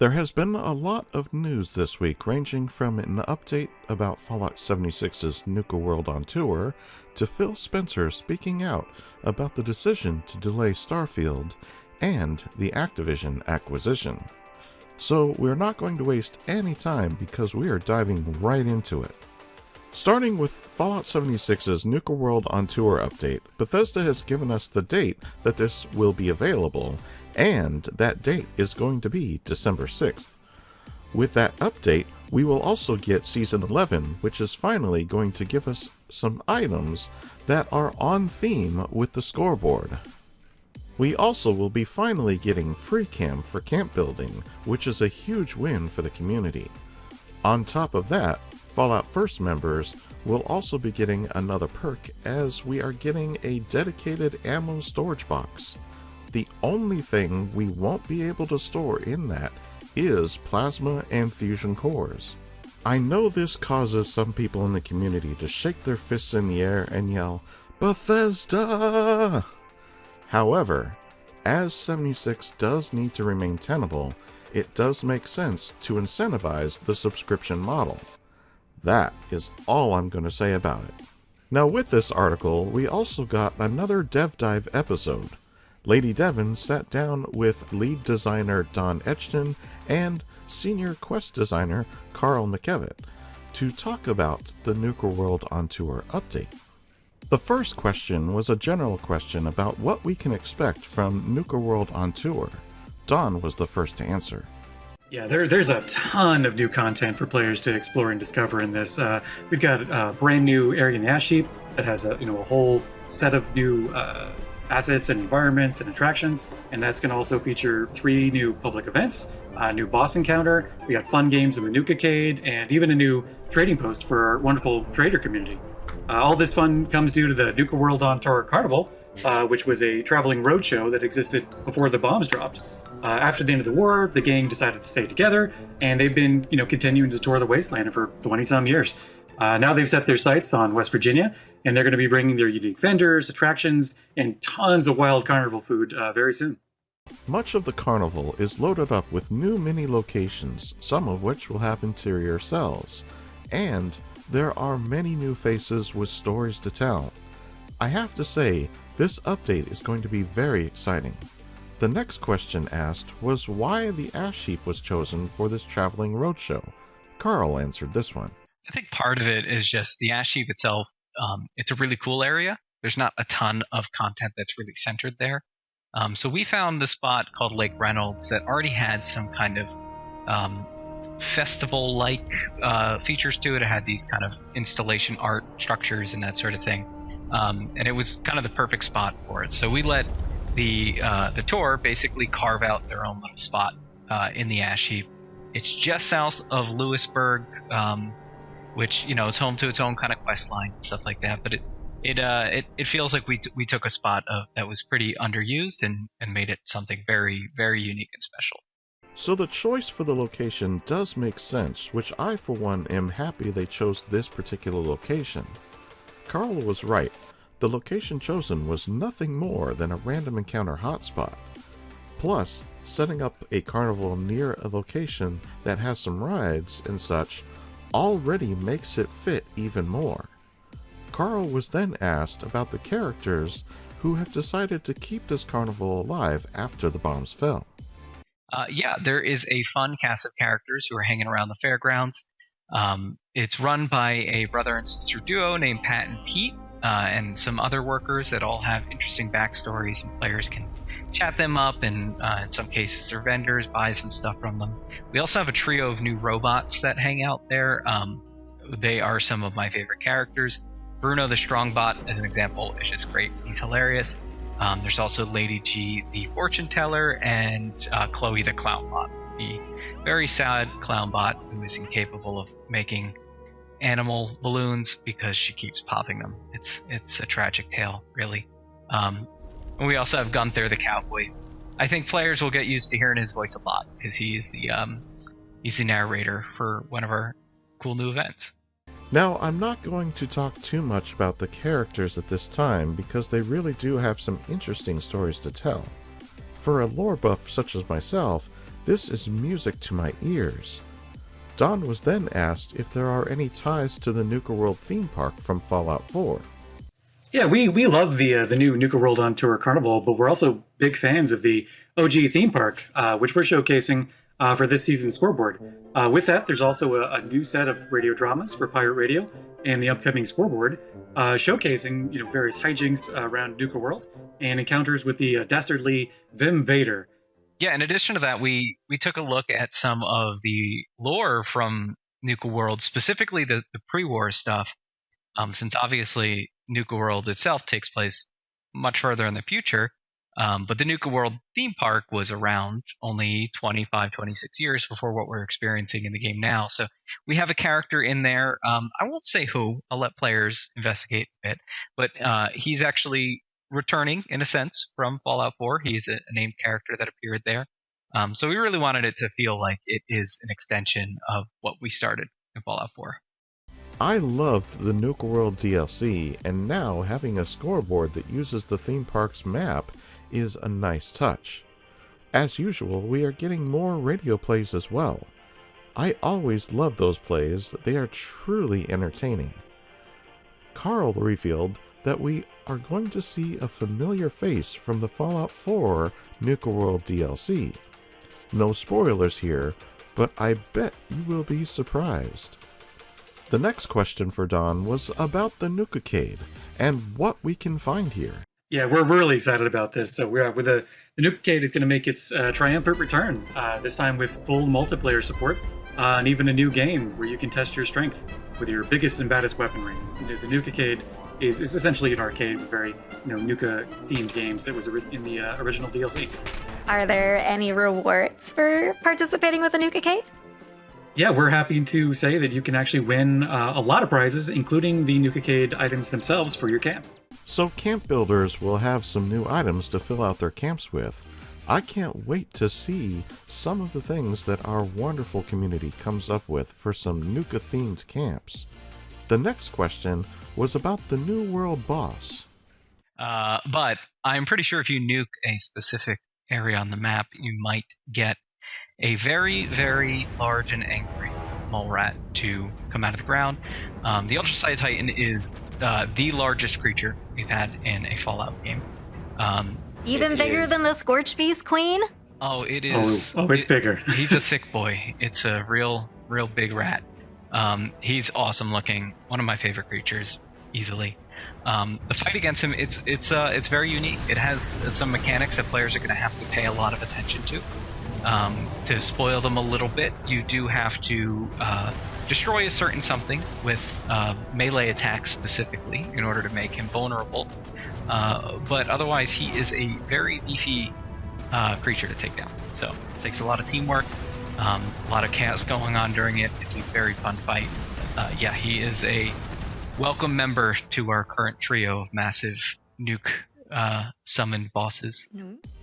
There has been a lot of news this week, ranging from an update about Fallout 76's Nuka World On Tour, to Phil Spencer speaking out about the decision to delay Starfield, and the Activision acquisition. So we're not going to waste any time because we are diving right into it. Starting with Fallout 76's Nuka World On Tour update, Bethesda has given us the date that this will be available, and that date is going to be December 6th. With that update, we will also get Season 11, which is finally going to give us some items that are on theme with the scoreboard. We also will be finally getting free camp for camp building, which is a huge win for the community. On top of that, Fallout First members will also be getting another perk as we are getting a dedicated ammo storage box. The only thing we won't be able to store in that is plasma and fusion cores. I know this causes some people in the community to shake their fists in the air and yell, "Bethesda!" However, as 76 does need to remain tenable, it does make sense to incentivize the subscription model. That is all I'm going to say about it. Now with this article, we also got another Dev Dive episode. Lady Devon sat down with lead designer Don Edgton and senior quest designer Carl McKevitt to talk about the Nuka World On Tour update. The first question was a general question about what we can expect from Nuka World On Tour. Don was the first to answer. Yeah, there's a ton of new content for players to explore and discover in this. We've got a brand new area in the Ash Heap that has a whole set of new assets and environments and attractions, and that's going to also feature 3 new public events, a new boss encounter. We got fun games in the Nuka-cade, and even a new trading post for our wonderful trader community. All this fun comes due to the Nuka World On Tour Carnival, which was a traveling roadshow that existed before the bombs dropped. After the end of the war, the gang decided to stay together, and they've been, continuing to tour the wasteland for 20-some years. Now they've set their sights on West Virginia, and they're going to be bringing their unique vendors, attractions, and tons of wild carnival food very soon. Much of the carnival is loaded up with new mini locations, some of which will have interior cells, and there are many new faces with stories to tell. I have to say, this update is going to be very exciting. The next question asked was why the Ash Heap was chosen for this traveling roadshow. Carl answered this one. I think part of it is just the Ash Heap itself. It's a really cool area. There's not a ton of content that's really centered there. So we found the spot called Lake Reynolds that already had some kind of festival-like features to it. It had these kind of installation art structures and that sort of thing. And it was kind of the perfect spot for it. So we let the tour basically carve out their own little spot in the Ash Heap. It's just south of Lewisburg, which is home to its own kind of quest line and stuff like that. But it feels like we took a spot that was pretty underused and made it something very, very unique and special. So the choice for the location does make sense, which I for one am happy they chose this particular location. Carl was right. The location chosen was nothing more than a random encounter hotspot. Plus, setting up a carnival near a location that has some rides and such already makes it fit even more. Carl was then asked about the characters who have decided to keep this carnival alive after the bombs fell. Yeah, there is a fun cast of characters who are hanging around the fairgrounds. It's run by a brother and sister duo named Pat and Pete, and some other workers that all have interesting backstories, and players can chat them up, and in some cases they're vendors, buy some stuff from them. We also have a trio of new robots that hang out there. They are some of my favorite characters. Bruno the Strongbot, as an example, is just great. He's hilarious. There's also Lady G, the fortune teller, and Chloe the Clownbot, the very sad clownbot who is incapable of making animal balloons because she keeps popping them. It's a tragic tale, really. And we also have Gunther the cowboy. I think players will get used to hearing his voice a lot because he's the narrator for one of our cool new events. Now, I'm not going to talk too much about the characters at this time because they really do have some interesting stories to tell. For a lore buff such as myself, This is music to my ears. Don was then asked if there are any ties to the Nuka World theme park from Fallout 4. Yeah, we love the new Nuka World on Tour Carnival, but we're also big fans of the OG theme park, which we're showcasing for this season's scoreboard. With that, there's also a new set of radio dramas for Pirate Radio and the upcoming scoreboard, showcasing various hijinks around Nuka World and encounters with the dastardly Vim Vader. Yeah, in addition to that, we took a look at some of the lore from Nuka World, specifically the pre-war stuff, since obviously Nuka World itself takes place much further in the future. But the Nuka World theme park was around only 25, 26 years before what we're experiencing in the game now. So we have a character in there. I won't say who. I'll let players investigate a bit. But he's actually returning, in a sense, from Fallout 4. He's a named character that appeared there. So we really wanted it to feel like it is an extension of what we started in Fallout 4. I loved the Nuka World DLC, and now having a scoreboard that uses the theme park's map is a nice touch. As usual, we are getting more radio plays as well. I always love those plays, they are truly entertaining. Carl revealed that we are going to see a familiar face from the Fallout 4 Nuka World DLC. No spoilers here, but I bet you will be surprised. The next question for Don was about the Nukacade and what we can find here. Yeah, we're really excited about this. So the Nukacade is going to make its triumphant return, this time with full multiplayer support and even a new game where you can test your strength with your biggest and baddest weaponry. The Nukacade is essentially an arcade with very Nuka-themed games that was in the original DLC. Are there any rewards for participating with the Nukacade? Yeah, we're happy to say that you can actually win a lot of prizes, including the Nukacade items themselves for your camp. So camp builders will have some new items to fill out their camps with. I can't wait to see some of the things that our wonderful community comes up with for some Nuka-themed camps. The next question was about the New World boss. But I'm pretty sure if you nuke a specific area on the map, you might get a very, very large and angry mole rat to come out of the ground. The Ultra Side Titan is the largest creature we've had in a Fallout game. Even bigger than the Scorch Beast Queen? Oh, it is. Oh, it's bigger. He's a thick boy. It's a real big rat. He's awesome looking. One of my favorite creatures, easily. The fight against him, it's very unique. It has some mechanics that players are going to have to pay a lot of attention to. To spoil them a little bit, you do have to destroy a certain something with melee attacks specifically in order to make him vulnerable. But otherwise, he is a very beefy creature to take down. So it takes a lot of teamwork, a lot of chaos going on during it. It's a very fun fight. Yeah, he is a welcome member to our current trio of massive nuke summoned bosses.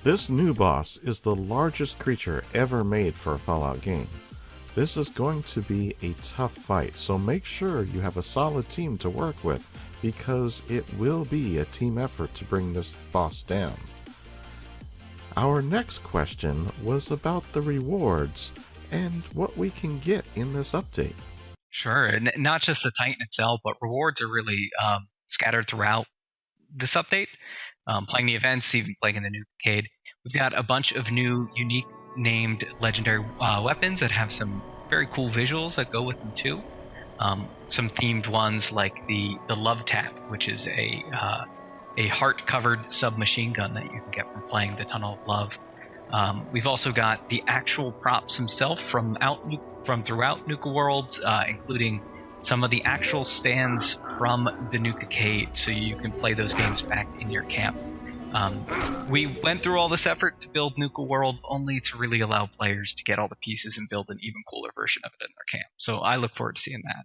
This new boss is the largest creature ever made for a Fallout game. This is going to be a tough fight, so make sure you have a solid team to work with, because it will be a team effort to bring this boss down. Our next question was about the rewards and what we can get in this update. Sure, and not just the Titan itself, but rewards are really scattered throughout this update. Playing the events, even playing in the Nukacade. We've got a bunch of new, unique named legendary weapons that have some very cool visuals that go with them too. Some themed ones like the Love Tap, which is a heart-covered submachine gun that you can get from playing the Tunnel of Love. We've also got the actual props himself from throughout Nuka World, including some of the actual stands from the Nukacade, so you can play those games back in your camp. We went through all this effort to build Nuka World only to really allow players to get all the pieces and build an even cooler version of it in their camp. So I look forward to seeing that.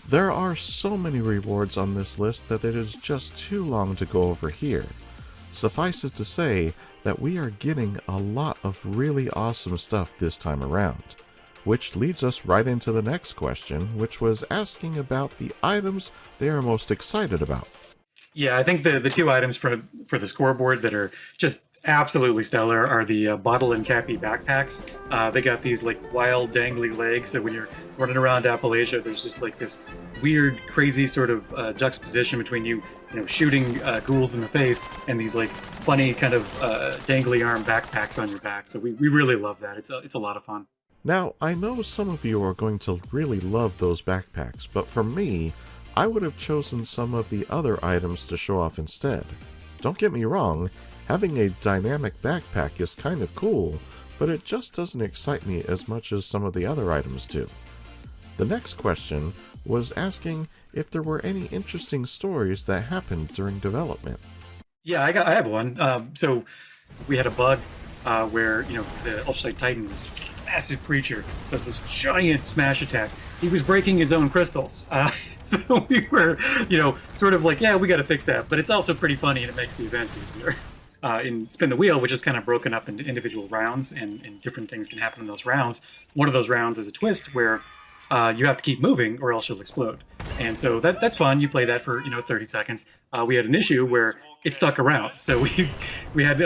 There are so many rewards on this list that it is just too long to go over here. Suffice it to say that we are getting a lot of really awesome stuff this time around. Which leads us right into the next question, which was asking about the items they are most excited about. Yeah, I think the two items for the scoreboard that are just absolutely stellar are the bottle and cappy backpacks. They got these like wild dangly legs, so when you're running around Appalachia, there's just like this weird, crazy sort of juxtaposition between you know, shooting ghouls in the face and these like funny kind of dangly arm backpacks on your back. So we really love that. It's a lot of fun. Now, I know some of you are going to really love those backpacks, but for me, I would have chosen some of the other items to show off instead. Don't get me wrong, having a dynamic backpack is kind of cool, but it just doesn't excite me as much as some of the other items do. The next question was asking if there were any interesting stories that happened during development. Yeah, I have one. So we had a bug where you know the Ultralight Titan was this massive creature, does this giant smash attack. He was breaking his own crystals, so we were, you know, sort of like, yeah, we got to fix that. But it's also pretty funny and it makes the event easier. In Spin the Wheel, which is kind of broken up into individual rounds, and different things can happen in those rounds. One of those rounds is a twist where you have to keep moving or else you'll explode. And so that's fun. You play that for 30 seconds. We had an issue where it stuck around, so we had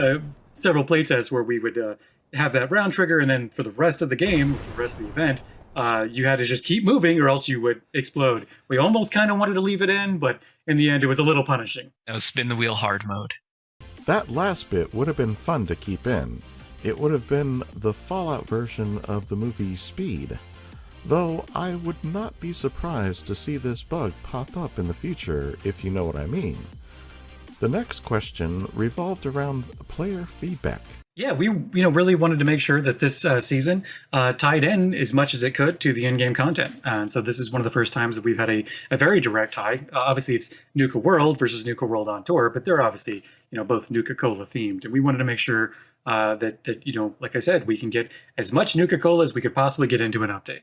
several playtests where we would have that round trigger, and then for the rest of the game, for the rest of the event, you had to just keep moving or else you would explode. We almost kind of wanted to leave it in, but in the end, it was a little punishing. That was spin the wheel hard mode. That last bit would have been fun to keep in. It would have been the Fallout version of the movie Speed. Though I would not be surprised to see this bug pop up in the future, if you know what I mean. The next question revolved around player feedback. Yeah, we really wanted to make sure that this season tied in as much as it could to the in-game content. And so this is one of the first times that we've had a very direct tie. Obviously, it's Nuka World versus Nuka World on Tour, but they're obviously both Nuka-Cola themed. And we wanted to make sure that like I said, we can get as much Nuka-Cola as we could possibly get into an update.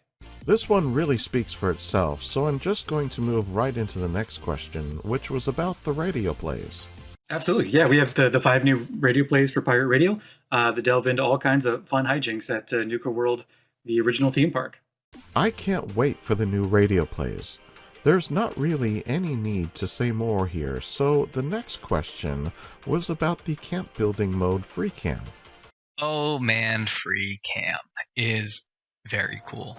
This one really speaks for itself, so I'm just going to move right into the next question, which was about the radio plays. Absolutely. Yeah, we have the 5 new radio plays for Pirate Radio that delve into all kinds of fun hijinks at Nuka World, the original theme park. I can't wait for the new radio plays. There's not really any need to say more here, so the next question was about the camp building mode Free Camp. Oh man, Free Camp is very cool.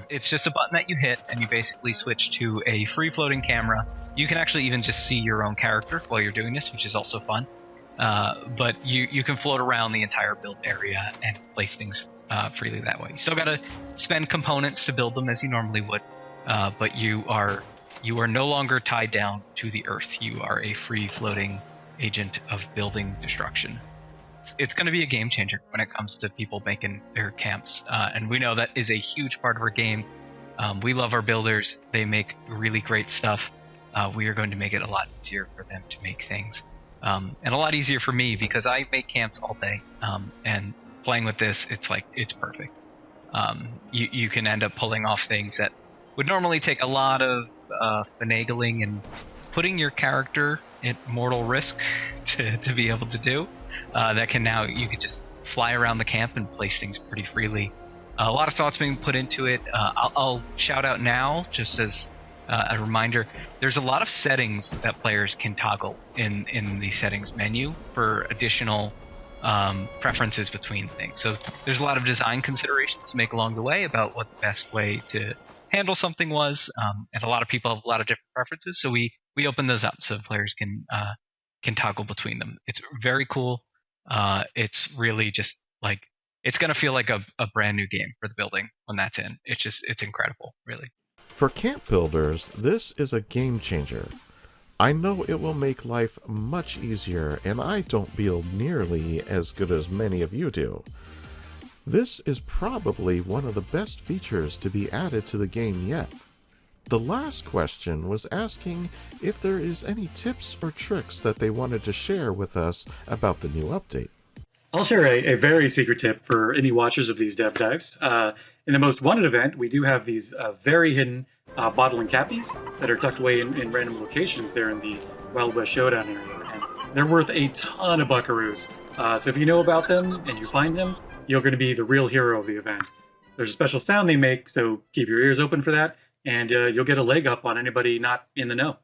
It's just a button that you hit and you basically switch to a free floating camera. You can actually even just see your own character while you're doing this, which is also fun. But you can float around the entire build area and place things freely that way. You still gotta spend components to build them as you normally would, but you are no longer tied down to the earth. You are a free floating agent of building destruction. It's going to be a game changer when it comes to people making their camps, and we know that is a huge part of our game. We love our builders. They make really great stuff. We are going to make it a lot easier for them to make things, and a lot easier for me because I make camps all day, and playing with this, it's perfect. You can end up pulling off things that would normally take a lot of finagling and putting your character at mortal risk to be able to do. That can now, you could just fly around the camp and place things pretty freely. A lot of thoughts being put into it. I'll shout out now, just as a reminder, there's a lot of settings that players can toggle in the settings menu for additional preferences between things. So there's a lot of design considerations to make along the way about what the best way to handle something was, and a lot of people have a lot of different preferences. So we open those up so players can toggle between them. It's very cool. It's really just like, it's going to feel like a brand new game for the building when that's in. It's incredible, really. For camp builders, this is a game changer. I know it will make life much easier, and I don't build nearly as good as many of you do. This is probably one of the best features to be added to the game yet. The last question was asking if there is any tips or tricks that they wanted to share with us about the new update. I'll share a very secret tip for any watchers of these dev dives. In the Most Wanted event, we do have these very hidden bottle and cappies that are tucked away in random locations there in the Wild West Showdown area. And they're worth a ton of buckaroos. So if you know about them and you find them, you're going to be the real hero of the event. There's a special sound they make, so keep your ears open for that, and you'll get a leg up on anybody not in the know.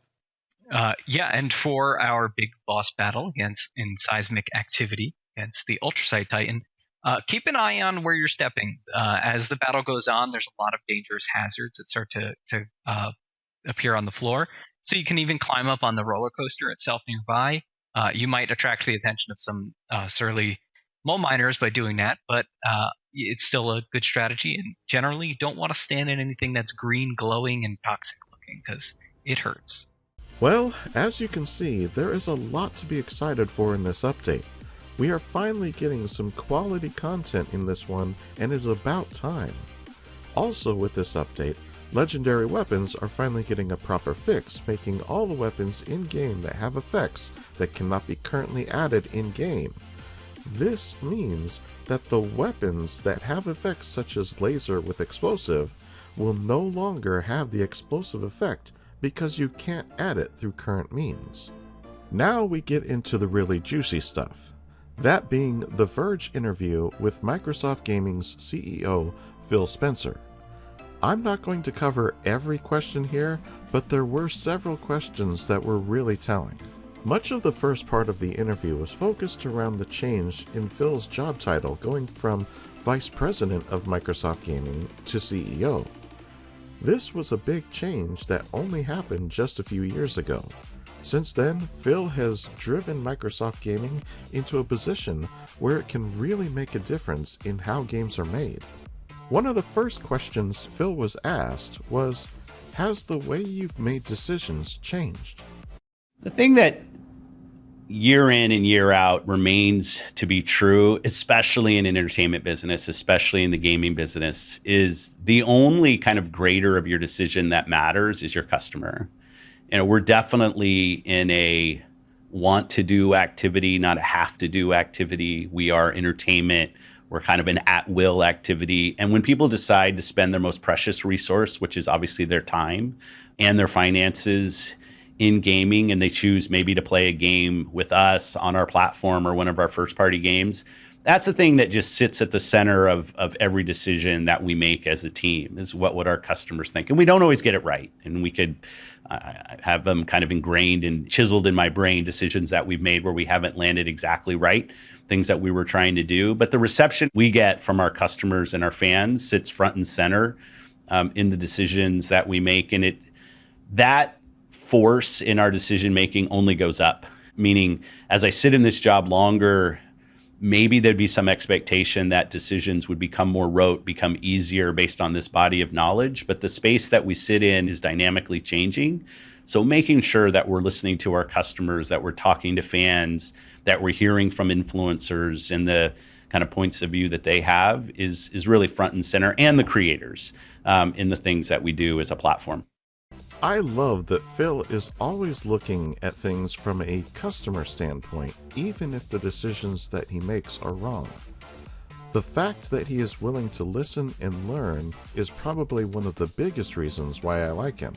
Yeah, and for our big boss battle in seismic activity against the Ultrasite Titan, keep an eye on where you're stepping. As the battle goes on, there's a lot of dangerous hazards that start to appear on the floor. So you can even climb up on the roller coaster itself nearby. You might attract the attention of some surly mole miners by doing that, but it's still a good strategy. And generally, you don't want to stand in anything that's green, glowing, and toxic looking because it hurts. Well, as you can see, there is a lot to be excited for in this update. We are finally getting some quality content in this one, and it's about time. Also with this update, legendary weapons are finally getting a proper fix, making all the weapons in-game that have effects that cannot be currently added in-game. This means that the weapons that have effects such as laser with explosive will no longer have the explosive effect because you can't add it through current means. Now we get into the really juicy stuff. That being the Verge interview with Microsoft Gaming's CEO, Phil Spencer. I'm not going to cover every question here, but there were several questions that were really telling. Much of the first part of the interview was focused around the change in Phil's job title going from Vice President of Microsoft Gaming to CEO. This was a big change that only happened just a few years ago. Since then, Phil has driven Microsoft Gaming into a position where it can really make a difference in how games are made. One of the first questions Phil was asked was, has the way you've made decisions changed? The thing that year in and year out remains to be true, especially in an entertainment business, especially in the gaming business, is the only kind of grader of your decision that matters is your customer. We're definitely in a want to do activity, not a have to do activity. We are entertainment. We're kind of an at-will activity. And when people decide to spend their most precious resource, which is obviously their time and their finances in gaming, and they choose maybe to play a game with us on our platform or one of our first-party games, that's the thing that just sits at the center of every decision that we make as a team, is what would our customers think. And we don't always get it right. And we could have them kind of ingrained and chiseled in my brain, decisions that we've made where we haven't landed exactly right, things that we were trying to do. But the reception we get from our customers and our fans sits front and center in the decisions that we make. And that force in our decision making only goes up, meaning as I sit in this job longer, maybe there'd be some expectation that decisions would become more rote, become easier based on this body of knowledge. But the space that we sit in is dynamically changing. So making sure that we're listening to our customers, that we're talking to fans, that we're hearing from influencers and the kind of points of view that they have is really front and center, and the creators in the things that we do as a platform. I love that Phil is always looking at things from a customer standpoint, even if the decisions that he makes are wrong. The fact that he is willing to listen and learn is probably one of the biggest reasons why I like him.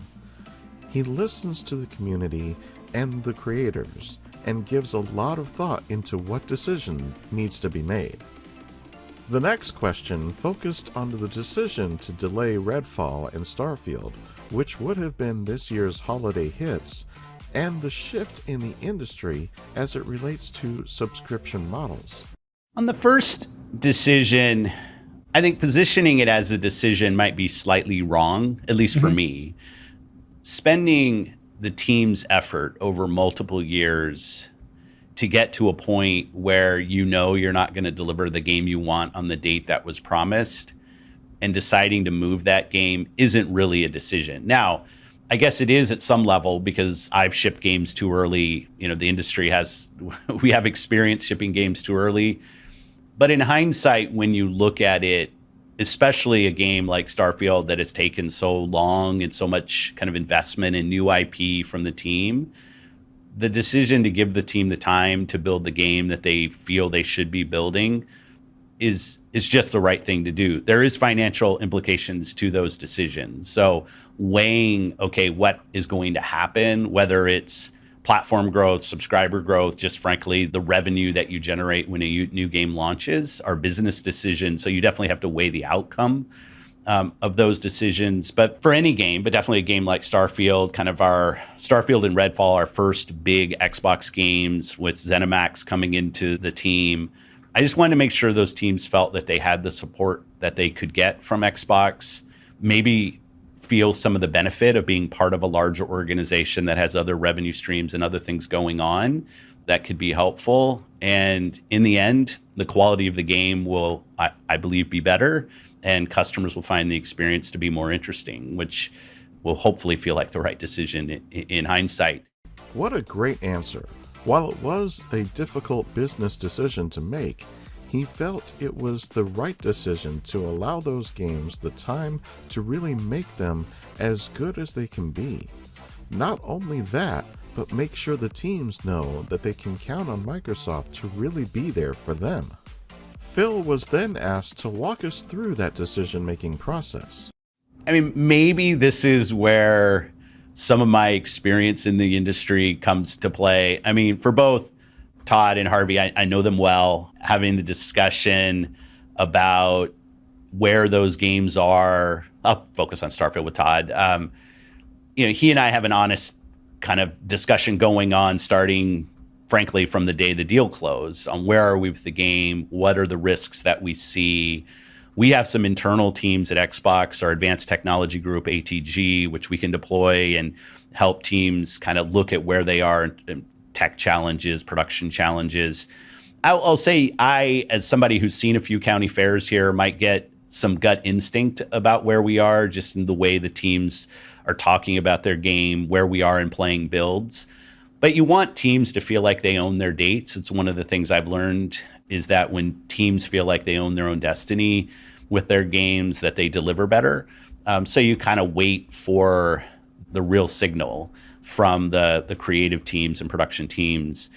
He listens to the community and the creators, and gives a lot of thought into what decision needs to be made. The next question focused on the decision to delay Redfall and Starfield, which would have been this year's holiday hits, and the shift in the industry as it relates to subscription models. On the first decision, I think positioning it as a decision might be slightly wrong, at least for me. Spending the team's effort over multiple years to get to a point where you know you're not going to deliver the game you want on the date that was promised, and deciding to move that game isn't really a decision. Now, I guess it is at some level, because I've shipped games too early. The industry we have experience shipping games too early. But in hindsight, when you look at it, especially a game like Starfield that has taken so long and so much kind of investment in new IP from the team, the decision to give the team the time to build the game that they feel they should be building is just the right thing to do. There is financial implications to those decisions. So weighing, okay, what is going to happen, whether it's platform growth, subscriber growth, just frankly, the revenue that you generate when a new game launches, are business decisions. So you definitely have to weigh the outcome of those decisions. But for any game, but definitely a game like Starfield, kind of our Starfield and Redfall, our first big Xbox games with ZeniMax coming into the team, I just wanted to make sure those teams felt that they had the support that they could get from Xbox, maybe feel some of the benefit of being part of a larger organization that has other revenue streams and other things going on that could be helpful. And in the end, the quality of the game will, I believe, be better, and customers will find the experience to be more interesting, which will hopefully feel like the right decision in hindsight. What a great answer. While it was a difficult business decision to make, he felt it was the right decision to allow those games the time to really make them as good as they can be. Not only that, but make sure the teams know that they can count on Microsoft to really be there for them. Phil was then asked to walk us through that decision-making process. I mean, maybe this is where some of my experience in the industry comes to play. I mean, for both Todd and Harvey, I know them well. Having the discussion about where those games are, I'll focus on Starfield with Todd. He and I have an honest kind of discussion going on, starting, frankly, from the day the deal closed, on where are we with the game, what are the risks that we see. We have some internal teams at Xbox, our advanced technology group, ATG, which we can deploy and help teams kind of look at where they are in tech challenges, production challenges. I'll say I, as somebody who's seen a few county fairs here, might get some gut instinct about where we are, just in the way the teams are talking about their game, where we are in playing builds. But you want teams to feel like they own their dates. It's one of the things I've learned is that when teams feel like they own their own destiny with their games, that they deliver better. So you kind of wait for the real signal from the creative teams and production teams.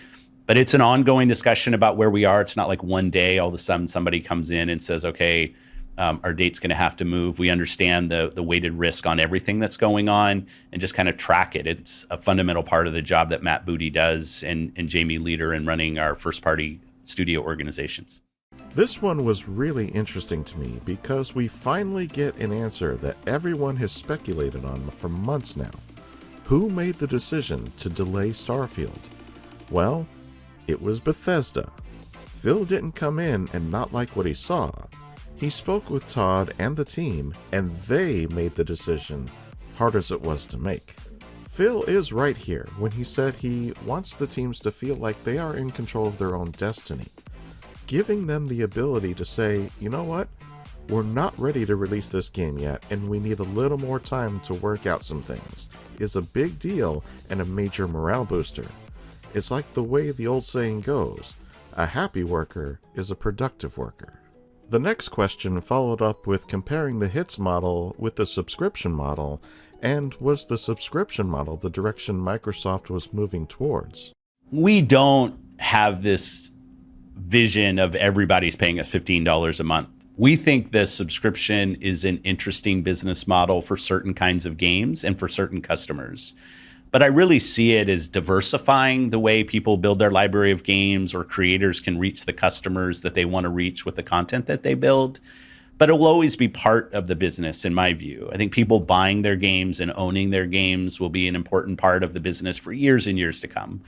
But it's an ongoing discussion about where we are. It's not like one day all of a sudden somebody comes in and says, okay, our date's going to have to move. We understand the weighted risk on everything that's going on and just kind of track it. It's a fundamental part of the job that Matt Booty does and Jamie Leader in running our first-party studio organizations. This one was really interesting to me because we finally get an answer that everyone has speculated on for months now. Who made the decision to delay Starfield? Well, it was Bethesda. Phil didn't come in and not like what he saw. He spoke with Todd and the team, and they made the decision, hard as it was to make. Phil is right here when he said he wants the teams to feel like they are in control of their own destiny, giving them the ability to say, you know what, we're not ready to release this game yet, and we need a little more time to work out some things, is a big deal and a major morale booster. It's like the way the old saying goes, a happy worker is a productive worker. The next question followed up with comparing the hits model with the subscription model, and was the subscription model the direction Microsoft was moving towards? We don't have this vision of everybody's paying us $15 a month. We think the subscription is an interesting business model for certain kinds of games and for certain customers. But I really see it as diversifying the way people build their library of games, or creators can reach the customers that they want to reach with the content that they build. But it will always be part of the business, in my view. I think people buying their games and owning their games will be an important part of the business for years and years to come.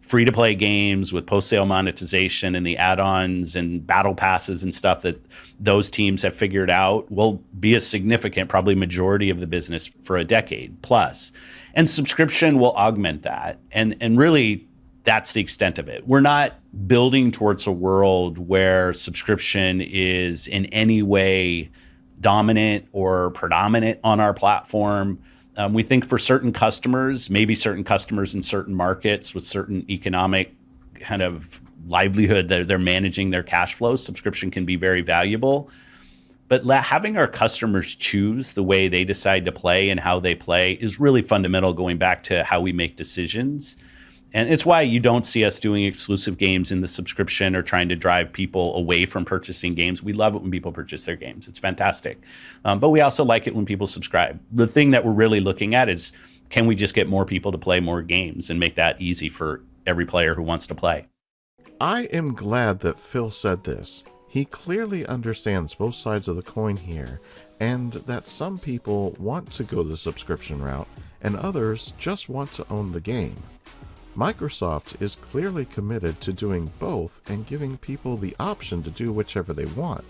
Free-to-play games with post-sale monetization and the add-ons and battle passes and stuff that those teams have figured out will be a significant, probably majority of the business for a decade plus. And subscription will augment that. And really, that's the extent of it. We're not building towards a world where subscription is in any way dominant or predominant on our platform. We think for certain customers, maybe certain customers in certain markets with certain economic kind of livelihood that they're managing their cash flows, subscription can be very valuable. But having our customers choose the way they decide to play and how they play is really fundamental, going back to how we make decisions. And it's why you don't see us doing exclusive games in the subscription or trying to drive people away from purchasing games. We love it when people purchase their games. It's fantastic. But we also like it when people subscribe. The thing that we're really looking at is, can we just get more people to play more games and make that easy for every player who wants to play? I am glad that Phil said this. He clearly understands both sides of the coin here, and that some people want to go the subscription route and others just want to own the game. Microsoft is clearly committed to doing both and giving people the option to do whichever they want.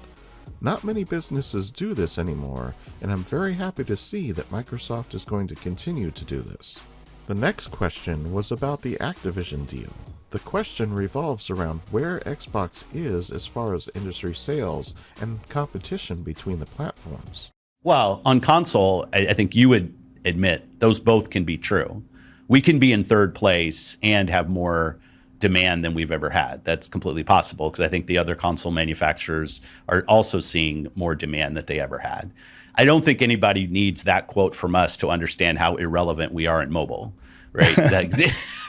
Not many businesses do this anymore, and I'm very happy to see that Microsoft is going to continue to do this. The next question was about the Activision deal. The question revolves around where Xbox is as far as industry sales and competition between the platforms. Well, on console, I think you would admit those both can be true. We can be in third place and have more demand than we've ever had. That's completely possible because I think the other console manufacturers are also seeing more demand than they ever had. I don't think anybody needs that quote from us to understand how irrelevant we are in mobile, right?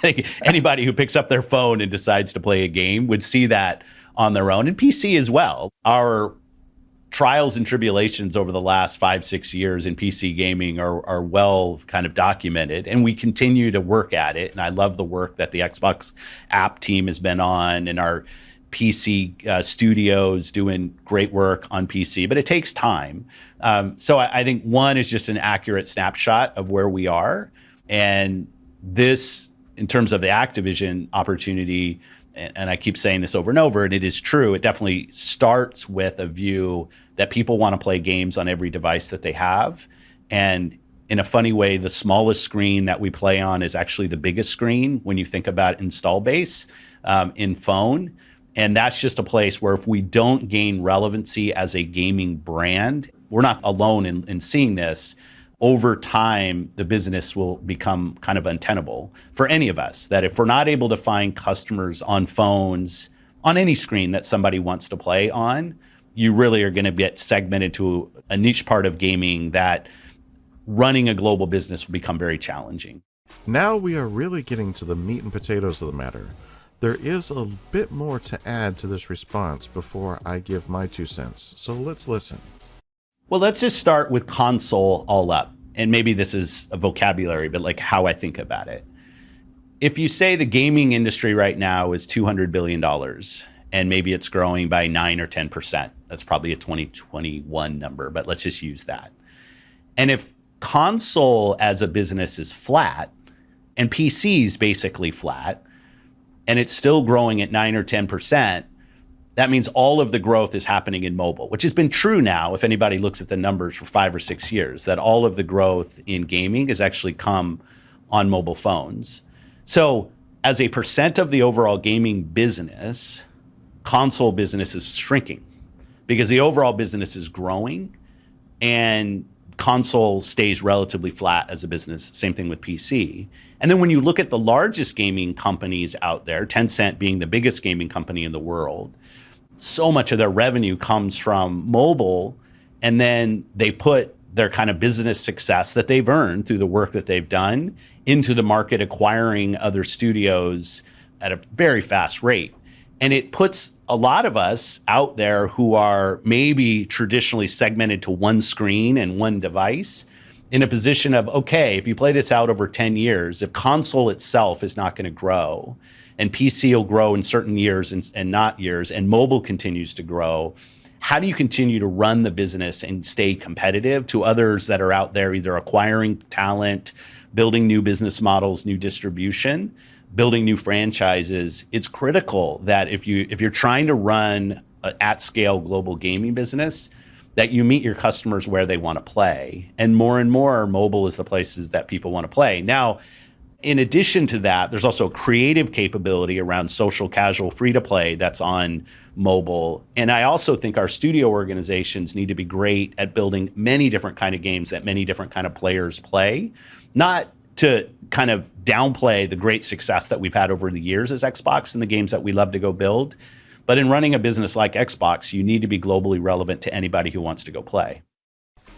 Like, anybody who picks up their phone and decides to play a game would see that on their own, and PC as well. Our trials and tribulations over the last 5-6 years in PC gaming are well kind of documented, and we continue to work at it. And I love the work that the Xbox app team has been on, and our PC studios doing great work on PC, but it takes time. So I think one is just an accurate snapshot of where we are. And this, in terms of the Activision opportunity, and I keep saying this over and over, and it is true, it definitely starts with a view that people want to play games on every device that they have. And in a funny way, the smallest screen that we play on is actually the biggest screen when you think about install base in phone. And that's just a place where if we don't gain relevancy as a gaming brand, we're not alone in seeing this. Over time, the business will become kind of untenable for any of us. That if we're not able to find customers on phones, on any screen that somebody wants to play on, you really are going to get segmented to a niche part of gaming that running a global business will become very challenging. Now we are really getting to the meat and potatoes of the matter. There is a bit more to add to this response before I give my 2 cents, so let's listen. Well, let's just start with console all up. And maybe this is a vocabulary, but like how I think about it. If you say the gaming industry right now is $200 billion, and maybe it's growing by 9 or 10%, that's probably a 2021 number, but let's just use that. And if console as a business is flat, and PC's basically flat, and it's still growing at 9 or 10%, that means all of the growth is happening in mobile, which has been true now, if anybody looks at the numbers for 5 or 6 years, that all of the growth in gaming has actually come on mobile phones. So as a percent of the overall gaming business, console business is shrinking because the overall business is growing and console stays relatively flat as a business. Same thing with PC. And then when you look at the largest gaming companies out there, Tencent being the biggest gaming company in the world, so much of their revenue comes from mobile, and then they put their kind of business success that they've earned through the work that they've done into the market, acquiring other studios at a very fast rate. And it puts a lot of us out there who are maybe traditionally segmented to one screen and one device in a position of, okay, if you play this out over 10 years, if console itself is not going to grow, and PC will grow in certain years and not years, and mobile continues to grow, how do you continue to run the business and stay competitive to others that are out there either acquiring talent, building new business models, new distribution, building new franchises? It's critical that if you're trying to run an at-scale global gaming business, that you meet your customers where they want to play. And more, mobile is the places that people want to play. Now, in addition to that, there's also creative capability around social, casual, free-to-play that's on mobile. And I also think our studio organizations need to be great at building many different kind of games that many different kind of players play, not to kind of downplay the great success that we've had over the years as Xbox and the games that we love to go build. But in running a business like Xbox, you need to be globally relevant to anybody who wants to go play.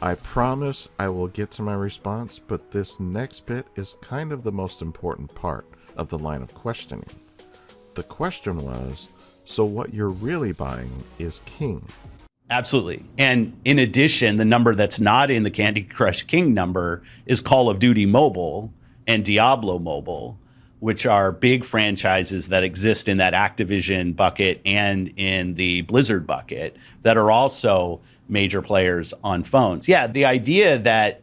I promise I will get to my response, but this next bit is kind of the most important part of the line of questioning. The question was, so what you're really buying is King. Absolutely. And in addition, the number that's not in the Candy Crush King number is Call of Duty Mobile and Diablo Mobile. which are big franchises that exist in that Activision bucket and in the Blizzard bucket that are also major players on phones. Yeah, the idea that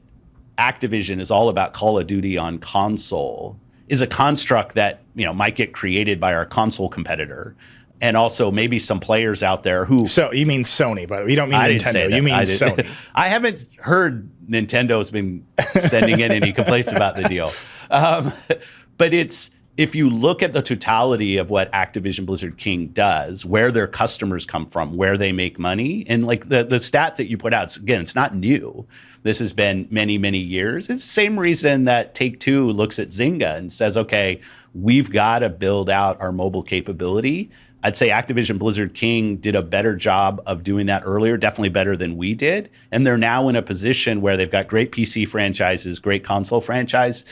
Activision is all about Call of Duty on console is a construct that, might get created by our console competitor. And also maybe some players out there who... So you mean Sony, but you don't mean Nintendo. You mean Sony. I haven't heard Nintendo's been sending in any complaints about the deal. But if you look at the totality of what Activision Blizzard King does, where their customers come from, where they make money, and like the stat that you put out, again, it's not new. This has been many, many years. It's the same reason that Take-Two looks at Zynga and says, okay, we've got to build out our mobile capability. I'd say Activision Blizzard King did a better job of doing that earlier, definitely better than we did. And they're now in a position where they've got great PC franchises, great console franchises,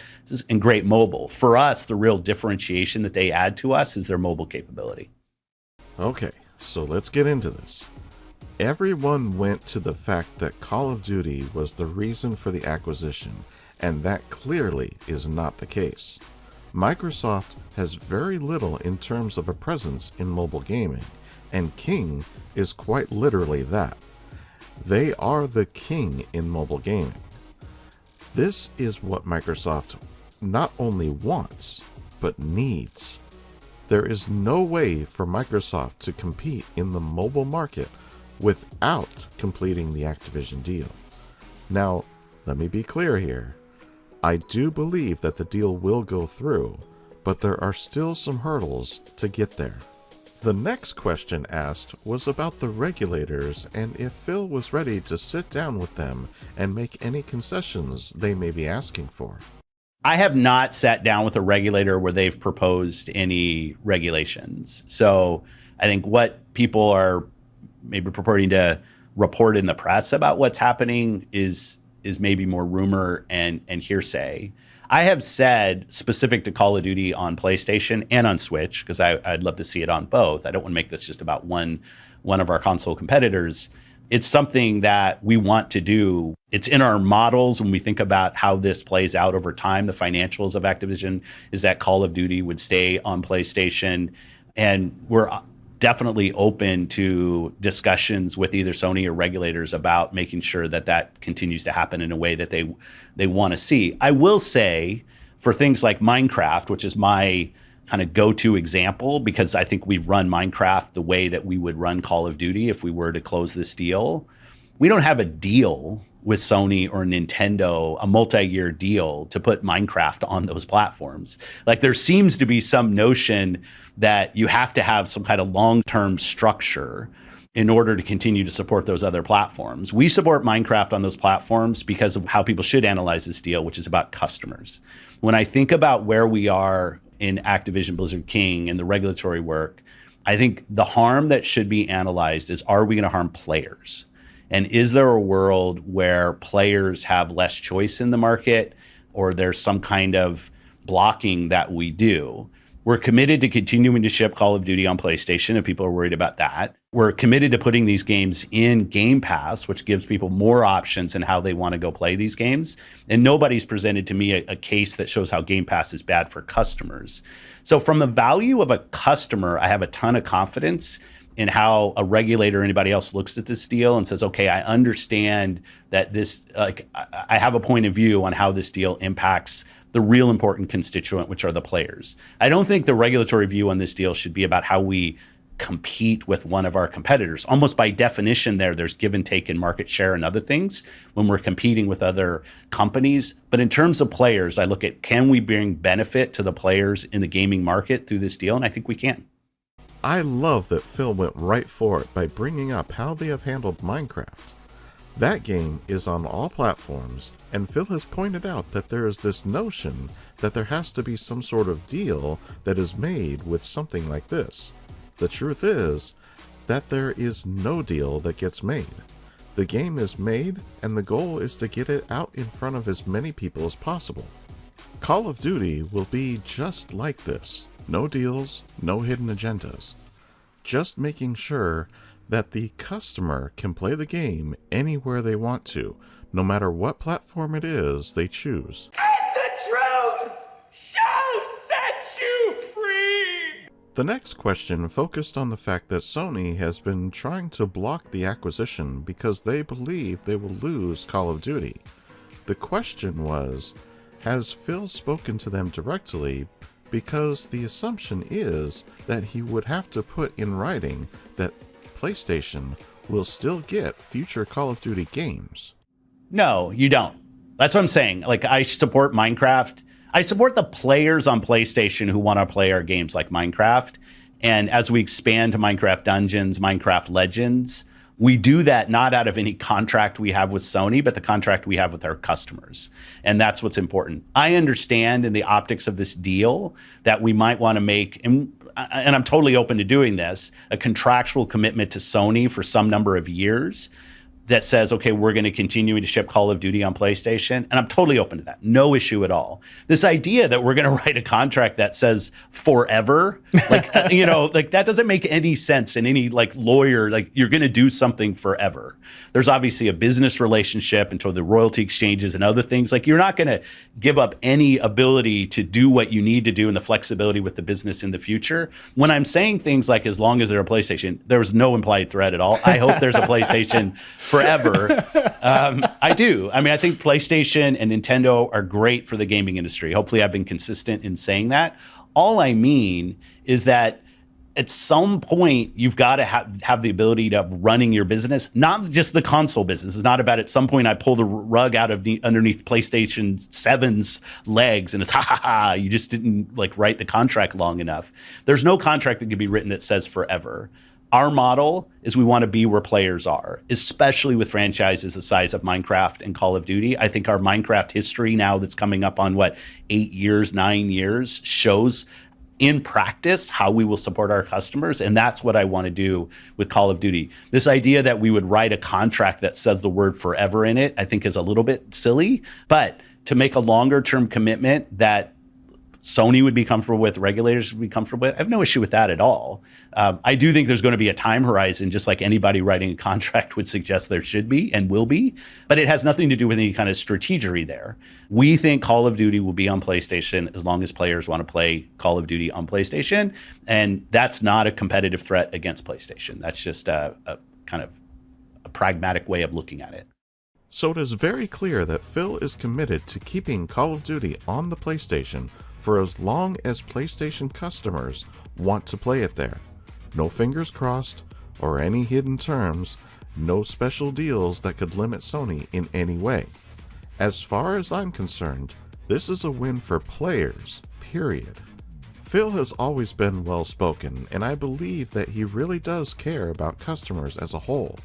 and great mobile. For us, the real differentiation that they add to us is their mobile capability. Okay, so let's get into this. Everyone went to the fact that Call of Duty was the reason for the acquisition, and that clearly is not the case. Microsoft has very little in terms of a presence in mobile gaming, and King is quite literally that. They are the king in mobile gaming. This is what Microsoft not only wants, but needs. There is no way for Microsoft to compete in the mobile market without completing the Activision deal. Now, let me be clear here. I do believe that the deal will go through, but there are still some hurdles to get there. The next question asked was about the regulators and if Phil was ready to sit down with them and make any concessions they may be asking for. I have not sat down with a regulator where they've proposed any regulations. So I think what people are maybe purporting to report in the press about what's happening is maybe more rumor and hearsay. I have said, specific to Call of Duty on PlayStation and on Switch, because I'd love to see it on both. I don't want to make this just about one of our console competitors. It's something that we want to do. It's in our models when we think about how this plays out over time. The financials of Activision is that Call of Duty would stay on PlayStation. And we're definitely open to discussions with either Sony or regulators about making sure that that continues to happen in a way that they want to see. I will say for things like Minecraft, which is my kind of go-to example, because I think we've run Minecraft the way that we would run Call of Duty if we were to close this deal. We don't have a deal with Sony or Nintendo, a multi-year deal to put Minecraft on those platforms. Like there seems to be some notion that you have to have some kind of long-term structure in order to continue to support those other platforms. We support Minecraft on those platforms because of how people should analyze this deal, which is about customers. When I think about where we are in Activision Blizzard King and the regulatory work, I think the harm that should be analyzed is, are we going to harm players? And is there a world where players have less choice in the market, or there's some kind of blocking that we do? We're committed to continuing to ship Call of Duty on PlayStation if people are worried about that. We're committed to putting these games in Game Pass, which gives people more options in how they want to go play these games. And nobody's presented to me a case that shows how Game Pass is bad for customers. So from the value of a customer, I have a ton of confidence in how a regulator or anybody else looks at this deal and says, okay, I understand that this, I have a point of view on how this deal impacts the real important constituent, which are the players. I don't think the regulatory view on this deal should be about how we compete with one of our competitors. Almost by definition there's give and take in market share and other things when we're competing with other companies. But in terms of players, I look at, can we bring benefit to the players in the gaming market through this deal? And I think we can. I love that Phil went right for it by bringing up how they have handled Minecraft. That game is on all platforms, and Phil has pointed out that there is this notion that there has to be some sort of deal that is made with something like this. The truth is that there is no deal that gets made. The game is made, and the goal is to get it out in front of as many people as possible. Call of Duty will be just like this. No deals, no hidden agendas. Just making sure that the customer can play the game anywhere they want to, no matter what platform it is they choose. And the truth shall set The next question focused on the fact that Sony has been trying to block the acquisition because they believe they will lose Call of Duty. The question was, has Phil spoken to them directly? Because the assumption is that he would have to put in writing that PlayStation will still get future Call of Duty games. No, you don't. That's what I'm saying. Like, I support Minecraft. I support the players on PlayStation who want to play our games like Minecraft. And as we expand to Minecraft Dungeons, Minecraft Legends, we do that not out of any contract we have with Sony, but the contract we have with our customers. And that's what's important. I understand in the optics of this deal that we might want to make, and I'm totally open to doing this, a contractual commitment to Sony for some number of years that says, okay, we're going to continue to ship Call of Duty on PlayStation. And I'm totally open to that. No issue at all. This idea that we're going to write a contract that says forever, like, like that doesn't make any sense in any like lawyer, like you're going to do something forever. There's obviously a business relationship until the royalty exchanges and other things. Like, you're not going to give up any ability to do what you need to do and the flexibility with the business in the future. When I'm saying things like, as long as they're a PlayStation, there was no implied threat at all. I hope there's a PlayStation forever. I do. I mean, I think PlayStation and Nintendo are great for the gaming industry. Hopefully I've been consistent in saying that. All I mean is that at some point, you've got to have the ability to running your business, not just the console business. It's not about at some point I pull the rug out of underneath PlayStation 7's legs and it's you just didn't like write the contract long enough. There's no contract that can be written that says forever. Our model is we want to be where players are, especially with franchises the size of Minecraft and Call of Duty. I think our Minecraft history now that's coming up on 9 years, shows in practice how we will support our customers. And that's what I want to do with Call of Duty. This idea that we would write a contract that says the word forever in it, I think is a little bit silly. But to make a longer term commitment that Sony would be comfortable with, regulators would be comfortable with, I have no issue with that at all. I do think there's going to be a time horizon, just like anybody writing a contract would suggest there should be and will be, but it has nothing to do with any kind of strategery there. We think Call of Duty will be on PlayStation as long as players want to play Call of Duty on PlayStation, and that's not a competitive threat against PlayStation. That's just a kind of a pragmatic way of looking at it. So it is very clear that Phil is committed to keeping Call of Duty on the PlayStation for as long as PlayStation customers want to play it there. No fingers crossed, or any hidden terms, no special deals that could limit Sony in any way. As far as I'm concerned, this is a win for players, period. Phil has always been well-spoken, and I believe that he really does care about customers as a whole.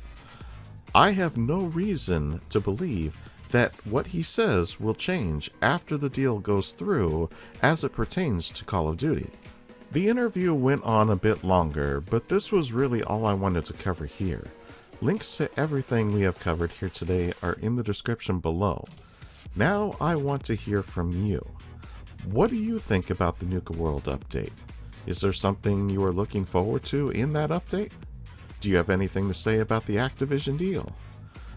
I have no reason to believe that what he says will change after the deal goes through as it pertains to Call of Duty. The interview went on a bit longer, but this was really all I wanted to cover here. Links to everything we have covered here today are in the description below. Now I want to hear from you. What do you think about the Nuka World update? Is there something you are looking forward to in that update? Do you have anything to say about the Activision deal?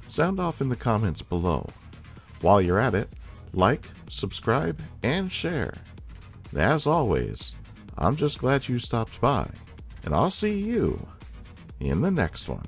Sound off in the comments below. While you're at it, like, subscribe, and share. As always, I'm just glad you stopped by, and I'll see you in the next one.